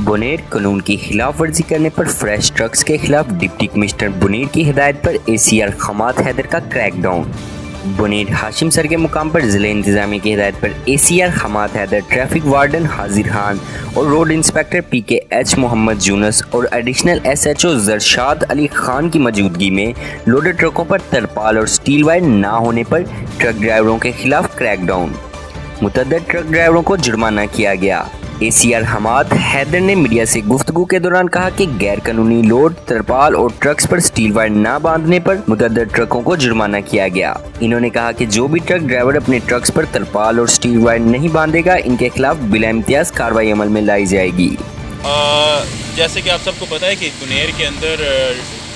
بنیر قانون کی خلاف ورزی کرنے پر فریش ٹرکس کے خلاف ڈپٹی کمشنر بنیر کی ہدایت پر ACR خماد حیدر کا کریک ڈاؤن۔ بنیر ہاشم سر کے مقام پر ضلع انتظامیہ کی ہدایت پر ACR خماد حیدر، ٹریفک وارڈن حاضر خان اور روڈ انسپیکٹر PKH محمد یونس اور ایڈیشنل SHO زرشاد علی خان کی موجودگی میں لوڈر ٹرکوں پر ترپال اور سٹیل وائر نہ ہونے پر ٹرک ڈرائیوروں کے خلاف کریک ڈاؤن۔ متعدد ٹرک ڈرائیوروں کو جرمانہ کیا گیا۔ ACR حماد حیدر نے میڈیا سے گفتگو کے دوران کہا کہ غیر قانونی لوڈ، ترپال اور ٹرکس پر سٹیل وائر نہ باندھنے پر متعدد ٹرکوں کو جرمانہ کیا گیا۔ انہوں نے کہا کہ جو بھی ٹرک ڈرائیور اپنے ٹرکس پر ترپال اور سٹیل وائر نہیں باندھے گا، ان کے خلاف بلا امتیاز کارروائی عمل میں لائی جائے گی۔ جیسے کہ آپ سب کو پتہ ہے کہ بنیر کے اندر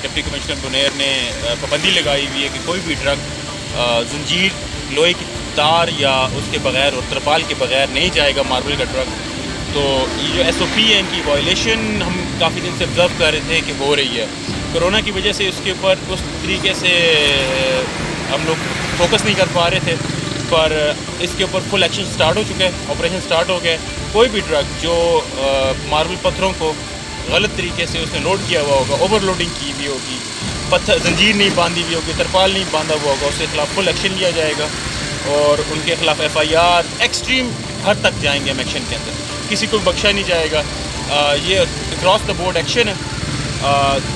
ڈپٹی کمشنر بنیر نے پابندی لگائی ہوئی ہے کہ کوئی بھی ٹرک زنجیر، لوہے کی تار یا اس کے بغیر اور ترپال کے بغیر نہیں جائے گا ماربل کا ٹرک۔ تو یہ جو SOP ہے ان کی وائلیشن ہم کافی دن سے آبزرو کر رہے تھے کہ ہو رہی ہے۔ کرونا کی وجہ سے اس کے اوپر اس طریقے سے ہم لوگ فوکس نہیں کر پا رہے تھے، پر اس کے اوپر فل ایکشن سٹارٹ ہو چکا ہے، آپریشن سٹارٹ ہو گیا ہے۔ کوئی بھی ٹرک جو ماربل پتھروں کو غلط طریقے سے اس نے لوڈ کیا ہوا ہوگا، اوور لوڈنگ کی ہوئی ہوگی، پتھر زنجیر نہیں باندھی ہوئی ہوگی، ترپال نہیں باندھا ہوا ہوگا، اس کے خلاف فل ایکشن لیا جائے گا اور ان کے خلاف FIR ایکسٹریم حد تک جائیں گے ہم ایکشن کے اندر، کسی کو بخشا نہیں جائے گا۔ یہ اکراس دا بورڈ ایکشن ہے۔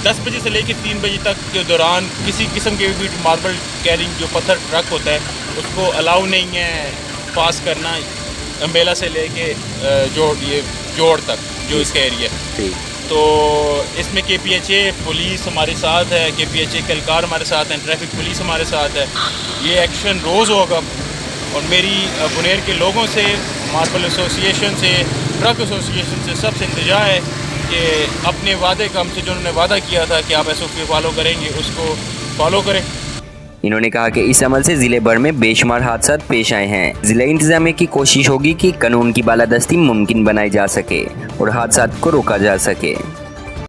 10 بجے سے لے کے 3 بجے تک کے دوران کسی قسم کے بھی ماربل کیرنگ جو پتھر ٹرک ہوتا ہے اس کو الاؤ نہیں ہے پاس کرنا، امبیلا سے لے کے جوڑ تک جو اس کا ایریا ہے۔ تو اس میں KPHA پولیس ہمارے ساتھ ہے، KPHA کے اہلکار ہمارے ساتھ ہیں، ٹریفک پولیس ہمارے ساتھ ہے۔ یہ ایکشن روز ہوگا اور میری بنیر کے لوگوں سے، ماربل ایسوسیشن سے، ٹرک ایسوسیشن سے، سب سے التجا ہے کہ اپنے وعدے کا ہم سے جو انہوں نے وعدہ کیا تھا کہ آپ SOP فالو کریں گے اس کو فالو کریں۔ انہوں نے کہا کہ اس عمل سے ضلع بھر میں بے شمار حادثات پیش آئے ہیں۔ ضلع انتظامیہ کی کوشش ہوگی کہ قانون کی بالادستی ممکن بنائی جا سکے اور حادثات کو روکا جا سکے۔